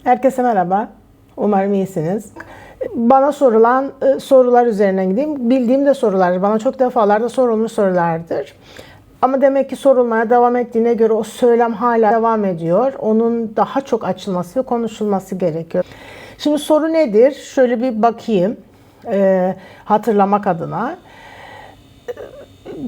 Herkese merhaba. Umarım iyisiniz. Bana sorulan sorular üzerine gideyim. Bildiğim de sorular. Bana çok defalarda sorulmuş sorulardır. Ama demek ki sorulmaya devam ettiğine göre o söylem hala devam ediyor. Onun daha çok açılması ve konuşulması gerekiyor. Şimdi soru nedir? Şöyle bir bakayım hatırlamak adına.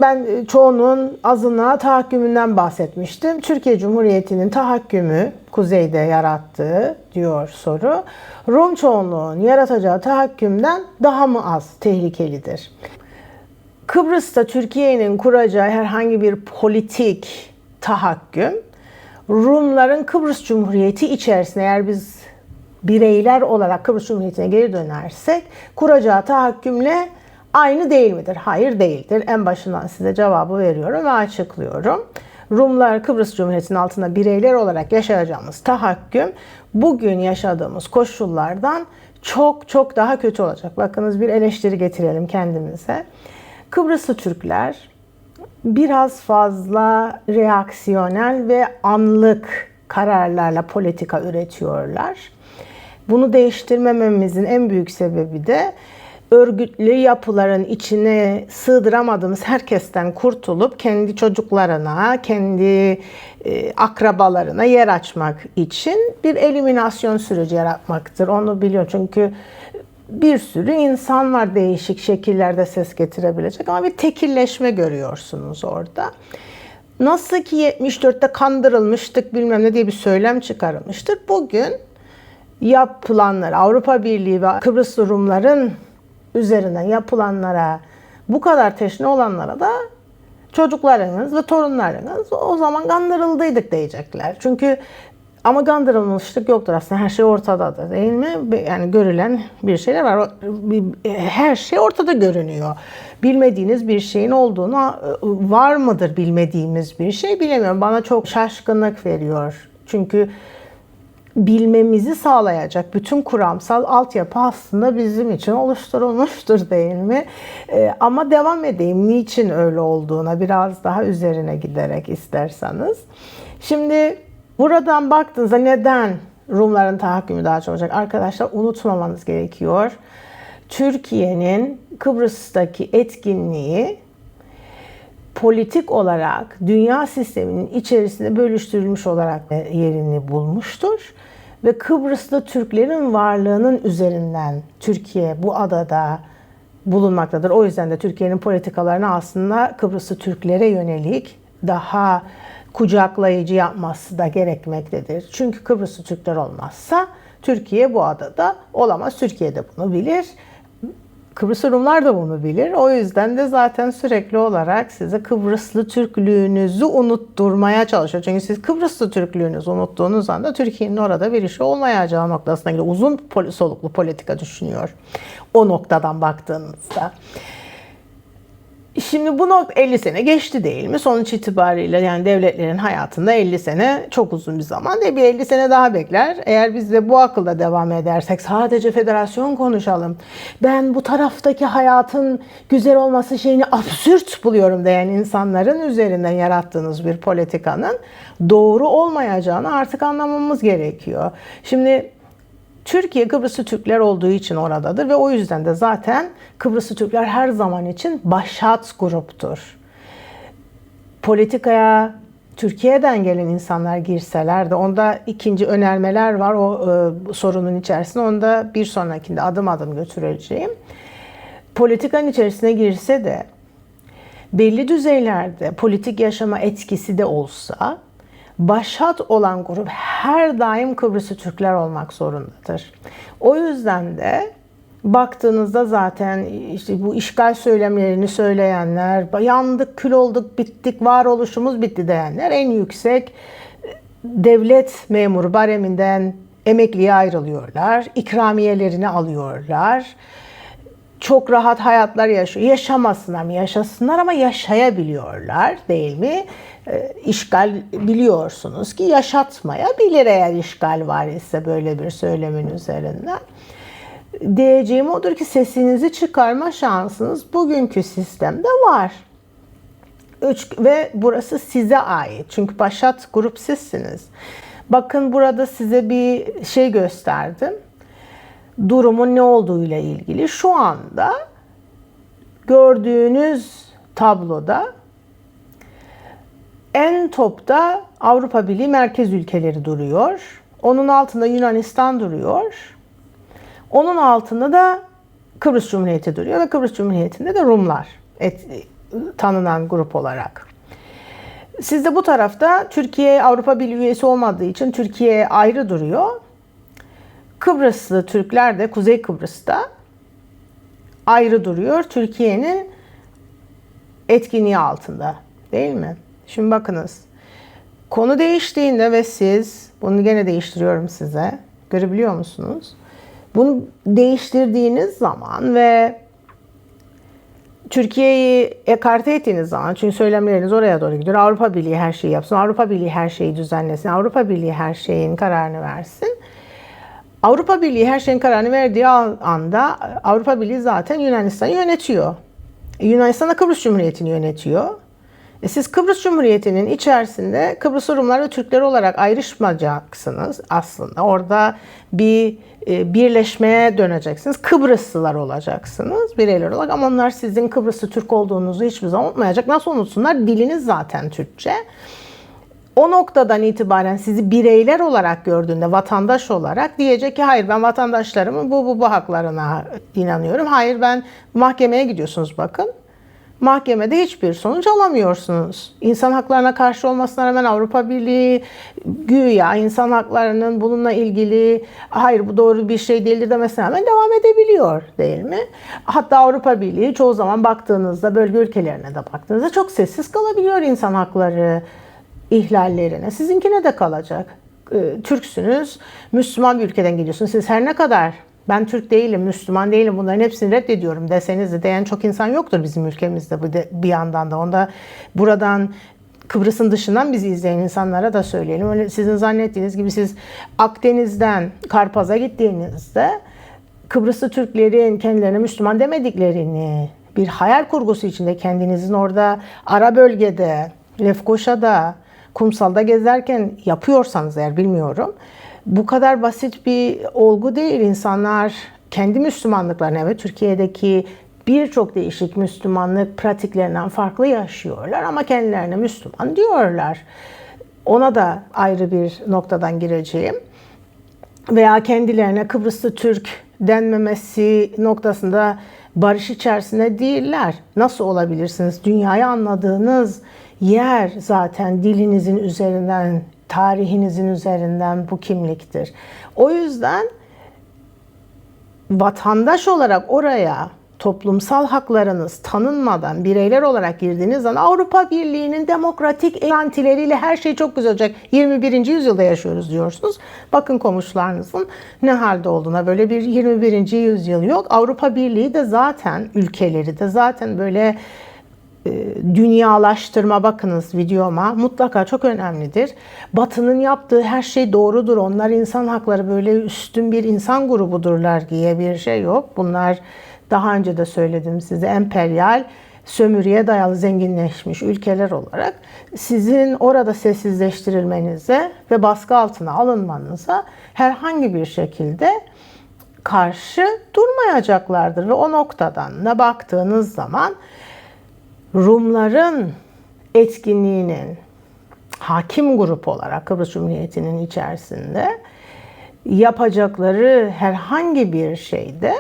Ben çoğunun azına tahakkümünden bahsetmiştim. Türkiye Cumhuriyeti'nin tahakkümü kuzeyde yarattığı diyor soru. Rum çoğunluğun yaratacağı tahakkümden daha mı az tehlikelidir? Kıbrıs'ta Türkiye'nin kuracağı herhangi bir politik tahakküm, Rumların Kıbrıs Cumhuriyeti içerisinde eğer biz bireyler olarak Kıbrıs Cumhuriyeti'ne geri dönersek kuracağı tahakkümle aynı değil midir? Hayır değildir. En başından size cevabı veriyorum ve açıklıyorum. Rumlar Kıbrıs Cumhuriyeti'nin altında bireyler olarak yaşayacağımız tahakküm bugün yaşadığımız koşullardan çok çok daha kötü olacak. Bakınız bir eleştiri getirelim kendimize. Kıbrıslı Türkler biraz fazla reaksiyonel ve anlık kararlarla politika üretiyorlar. Bunu değiştirmememizin en büyük sebebi de örgütlü yapıların içine sığdıramadığımız herkesten kurtulup kendi çocuklarına, kendi akrabalarına yer açmak için bir eliminasyon süreci yaratmaktır. Onu biliyorum çünkü bir sürü insan var değişik şekillerde ses getirebilecek ama bir tekilleşme görüyorsunuz orada. Nasıl ki 74'te kandırılmıştık bilmem ne diye bir söylem çıkarılmıştır. Bugün yapılanlar, Avrupa Birliği ve Kıbrıslı Rumların üzerinden yapılanlara bu kadar teşne olanlara da çocuklarınız ve torunlarınız o zaman kandırıldıydık diyecekler. Çünkü ama kandırılmışlık yoktur aslında. Her şey ortadadır değil mi? Yani görülen bir şeyler var. Her şey ortada görünüyor. Bilmediğiniz bir şeyin olduğunu var mıdır bilmediğimiz bir şey bilemiyorum. Bana çok şaşkınlık veriyor. Çünkü bilmemizi sağlayacak bütün kuramsal altyapı aslında bizim için oluşturulmuştur değil mi? Ama devam edeyim. Niçin öyle olduğuna biraz daha üzerine giderek isterseniz. Şimdi buradan baktığınızda neden Rumların tahakkümü daha çok olacak? Arkadaşlar unutmamanız gerekiyor. Türkiye'nin Kıbrıs'taki etkinliği politik olarak dünya sisteminin içerisinde bölüştürülmüş olarak yerini bulmuştur. Ve Kıbrıs'ta Türklerin varlığının üzerinden Türkiye bu adada bulunmaktadır. O yüzden de Türkiye'nin politikalarını aslında Kıbrıslı Türklere yönelik daha kucaklayıcı yapması da gerekmektedir. Çünkü Kıbrıslı Türkler olmazsa Türkiye bu adada olamaz. Türkiye de bunu bilir. Kıbrıslı Rumlar da bunu bilir. O yüzden de zaten sürekli olarak size Kıbrıslı Türklüğünüzü unutturmaya çalışıyor. Çünkü siz Kıbrıslı Türklüğünüzü unuttuğunuz anda Türkiye'nin orada bir işi olmayacağı noktasına gidiyor. Uzun soluklu politika düşünüyor o noktadan baktığınızda. Şimdi bu 50 sene geçti değil mi? Sonuç itibariyle yani devletlerin hayatında 50 sene çok uzun bir zaman değil. Bir 50 sene daha bekler. Eğer biz de bu akılda devam edersek sadece federasyon konuşalım. Ben bu taraftaki hayatın güzel olması şeyini absürt buluyorum diyen insanların üzerinden yarattığınız bir politikanın doğru olmayacağını artık anlamamız gerekiyor. Şimdi Türkiye Kıbrıslı Türkler olduğu için oradadır ve o yüzden de zaten Kıbrıslı Türkler her zaman için başat gruptur. Politikaya Türkiye'den gelen insanlar girseler de onda ikinci önermeler var o sorunun içerisinde. Onda bir sonrakinde adım adım götüreceğim. Politikanın içerisine girse de belli düzeylerde politik yaşama etkisi de olsa başat olan grup her daim Kıbrıslı Türkler olmak zorundadır. O yüzden de baktığınızda zaten işte bu işgal söylemlerini söyleyenler, yandık, kül olduk, bittik, varoluşumuz bitti diyenler en yüksek devlet memuru bareminden emekliye ayrılıyorlar, ikramiyelerini alıyorlar. Çok rahat hayatlar yaşıyor. Yaşamasınlar mı? Yaşasınlar ama yaşayabiliyorlar değil mi? İşgal biliyorsunuz ki yaşatmayabilir eğer işgal var ise böyle bir söylemin üzerinden. Diyeceğim odur ki sesinizi çıkarma şansınız bugünkü sistemde var. Ve burası size ait. Çünkü başat grup sizsiniz. Bakın burada size bir şey gösterdim. Durumun ne olduğuyla ilgili. Şu anda gördüğünüz tabloda en topta Avrupa Birliği merkez ülkeleri duruyor. Onun altında Yunanistan duruyor. Onun altında da Kıbrıs Cumhuriyeti duruyor ve Kıbrıs Cumhuriyeti'nde de Rumlar tanınan grup olarak. Siz de bu tarafta Türkiye Avrupa Birliği üyesi olmadığı için Türkiye ayrı duruyor. Kıbrıslı Türkler de Kuzey Kıbrıs'ta ayrı duruyor. Türkiye'nin etkinliği altında, değil mi? Şimdi bakınız. Konu değiştiğinde ve siz, bunu gene değiştiriyorum size. Görebiliyor musunuz? Bunu değiştirdiğiniz zaman ve Türkiye'yi ekarte ettiğiniz zaman, çünkü söylemleriniz oraya doğru gidiyor. Avrupa Birliği her şeyi yapsın, Avrupa Birliği her şeyi düzenlesin, Avrupa Birliği her şeyin kararını versin. Avrupa Birliği her şeyin kararını verdiği anda Avrupa Birliği zaten Yunanistan'ı yönetiyor. Yunanistan da Kıbrıs Cumhuriyeti'ni yönetiyor. Siz Kıbrıs Cumhuriyeti'nin içerisinde Kıbrıs Rumlar ve Türkler olarak ayrışmayacaksınız aslında. Orada bir birleşmeye döneceksiniz. Kıbrıslılar olacaksınız bireyler olarak, ama onlar sizin Kıbrıslı Türk olduğunuzu hiçbir zaman unutmayacak. Nasıl unutsunlar? Diliniz zaten Türkçe. O noktadan itibaren sizi bireyler olarak gördüğünde, vatandaş olarak diyecek ki hayır, ben vatandaşlarımın bu haklarına inanıyorum. Hayır, ben mahkemeye gidiyorsunuz bakın. Mahkemede hiçbir sonuç alamıyorsunuz. İnsan haklarına karşı olmasına rağmen Avrupa Birliği güya insan haklarının bununla ilgili hayır bu doğru bir şey değildir demesine rağmen devam edebiliyor, değil mi? Hatta Avrupa Birliği çoğu zaman baktığınızda, bölge ülkelerine de baktığınızda çok sessiz kalabiliyor insan hakları ihlallerine. Sizinkine de kalacak. Türksünüz, Müslüman bir ülkeden geliyorsunuz. Siz her ne kadar ben Türk değilim, Müslüman değilim, bunların hepsini reddediyorum deseniz de diyen çok insan yoktur bizim ülkemizde bir yandan da. Onda buradan Kıbrıs'ın dışından bizi izleyen insanlara da söyleyelim. Öyle sizin zannettiğiniz gibi siz Akdeniz'den Karpaz'a gittiğinizde Kıbrıslı Türklerin kendilerine Müslüman demediklerini, bir hayal kurgusu içinde kendinizin orada ara bölgede, Lefkoşa'da, kumsalda gezerken yapıyorsanız eğer, bilmiyorum. Bu kadar basit bir olgu değil. İnsanlar kendi Müslümanlıklarını ve Türkiye'deki birçok değişik Müslümanlık pratiklerinden farklı yaşıyorlar ama kendilerine Müslüman diyorlar. Ona da ayrı bir noktadan gireceğim. Veya kendilerine Kıbrıslı Türk denmemesi noktasında barış içerisinde değiller. Nasıl olabilirsiniz? Dünyayı anladığınız yer zaten dilinizin üzerinden, tarihinizin üzerinden bu kimliktir. O yüzden vatandaş olarak oraya toplumsal haklarınız tanınmadan bireyler olarak girdiğiniz zaman Avrupa Birliği'nin demokratik garantileriyle her şey çok güzel olacak. 21. yüzyılda yaşıyoruz diyorsunuz. Bakın komşularınızın ne halde olduğuna, böyle bir 21. yüzyıl yok. Avrupa Birliği de zaten, ülkeleri de zaten böyle dünyalaştırma, bakınız videoma, mutlaka çok önemlidir. Batı'nın yaptığı her şey doğrudur. Onlar insan hakları, böyle üstün bir insan grubudurlar diye bir şey yok. Bunlar daha önce de söyledim size, emperyal, sömürüye dayalı zenginleşmiş ülkeler olarak sizin orada sessizleştirilmenize ve baskı altına alınmanıza herhangi bir şekilde karşı durmayacaklardır. Ve o noktadan da baktığınız zaman Rumların etkinliğinin hakim grup olarak Kıbrıs Cumhuriyeti'nin içerisinde yapacakları herhangi bir şeyde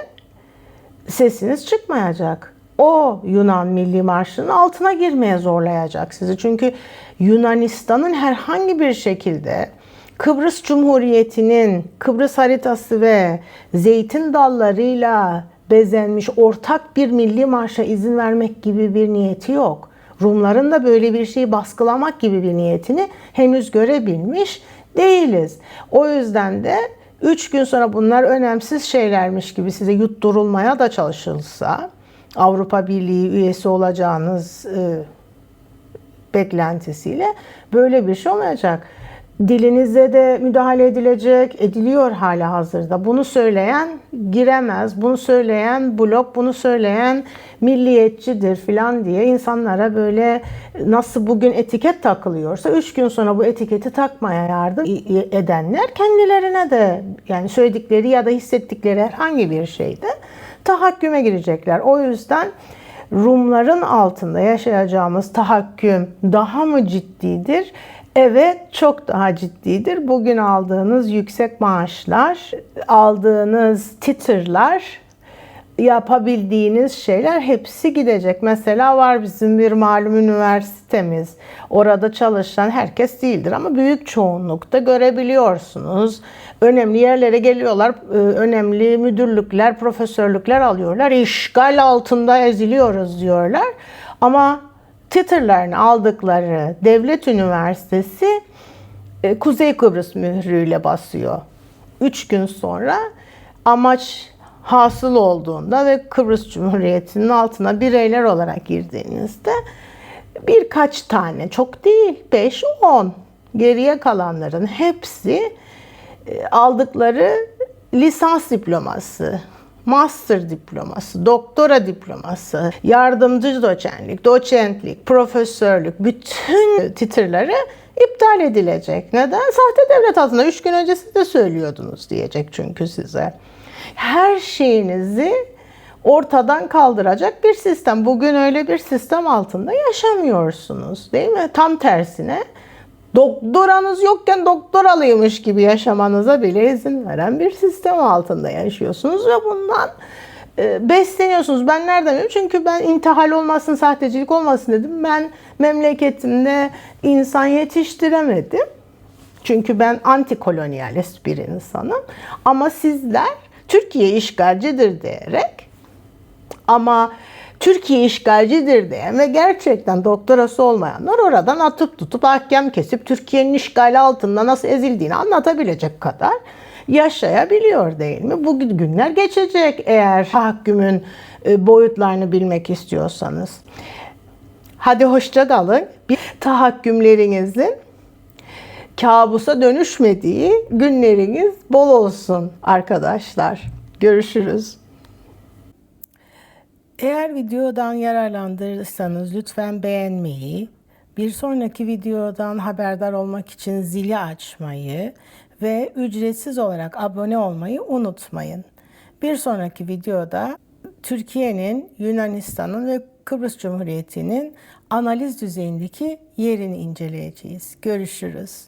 sesiniz çıkmayacak. O Yunan Milli Marşı'nın altına girmeye zorlayacak sizi. Çünkü Yunanistan'ın herhangi bir şekilde Kıbrıs Cumhuriyeti'nin Kıbrıs haritası ve zeytin dallarıyla bezenmiş ortak bir milli marşa izin vermek gibi bir niyeti yok. Rumların da böyle bir şeyi baskılamak gibi bir niyetini henüz görebilmiş değiliz. O yüzden de 3 gün sonra bunlar önemsiz şeylermiş gibi size yutturulmaya da çalışılsa, Avrupa Birliği üyesi olacağınız beklentisiyle böyle bir şey olmayacak. Dilinize de müdahale edilecek, ediliyor hala hazırda. Bunu söyleyen giremez, bunu söyleyen blok, bunu söyleyen milliyetçidir filan diye insanlara böyle nasıl bugün etiket takılıyorsa 3 gün sonra bu etiketi takmaya yardım edenler kendilerine de yani söyledikleri ya da hissettikleri herhangi bir şeyde tahakküme girecekler. O yüzden Rumların altında yaşayacağımız tahakküm daha mı ciddidir? Evet, çok daha ciddidir. Bugün aldığınız yüksek maaşlar, aldığınız titre'lar, yapabildiğiniz şeyler hepsi gidecek. Mesela var bizim bir malum üniversitemiz. Orada çalışan herkes değildir ama büyük çoğunlukta görebiliyorsunuz. Önemli yerlere geliyorlar, önemli müdürlükler, profesörlükler alıyorlar. İşgal altında eziliyoruz diyorlar. Ama titre'lerini aldıkları devlet üniversitesi Kuzey Kıbrıs mührüyle basıyor. 3 gün sonra amaç hasıl olduğunda ve Kıbrıs Cumhuriyeti'nin altına bireyler olarak girdiğinizde birkaç tane, çok değil 5-10 geriye kalanların hepsi aldıkları lisans diploması, master diploması, doktora diploması, yardımcı doçentlik, doçentlik, profesörlük, bütün titreleri iptal edilecek. Neden? Sahte devlet altında 3 gün önce siz de söylüyordunuz diyecek çünkü size. Her şeyinizi ortadan kaldıracak bir sistem. Bugün öyle bir sistem altında yaşamıyorsunuz, değil mi? Tam tersine doktoranız yokken doktoralıymış gibi yaşamanıza bile izin veren bir sistem altında yaşıyorsunuz ve bundan besleniyorsunuz. Ben nereden biliyorum? Çünkü ben intihal olmasın, sahtecilik olmasın dedim. Ben memleketimde insan yetiştiremedim. Çünkü ben antikolonyalist bir insanım. Ama sizler Türkiye işgalcidir diyerek ama Türkiye işgalcidir diyen ve gerçekten doktorası olmayanlar oradan atıp tutup ahkam kesip Türkiye'nin işgali altında nasıl ezildiğini anlatabilecek kadar yaşayabiliyor değil mi? Bu günler geçecek eğer tahakkümün boyutlarını bilmek istiyorsanız. Hadi hoşça kalın. Tahakkümlerinizin kabusa dönüşmediği günleriniz bol olsun arkadaşlar. Görüşürüz. Eğer videodan yararlandıysanız lütfen beğenmeyi, bir sonraki videodan haberdar olmak için zili açmayı ve ücretsiz olarak abone olmayı unutmayın. Bir sonraki videoda Türkiye'nin, Yunanistan'ın ve Kıbrıs Cumhuriyeti'nin analiz düzeyindeki yerini inceleyeceğiz. Görüşürüz.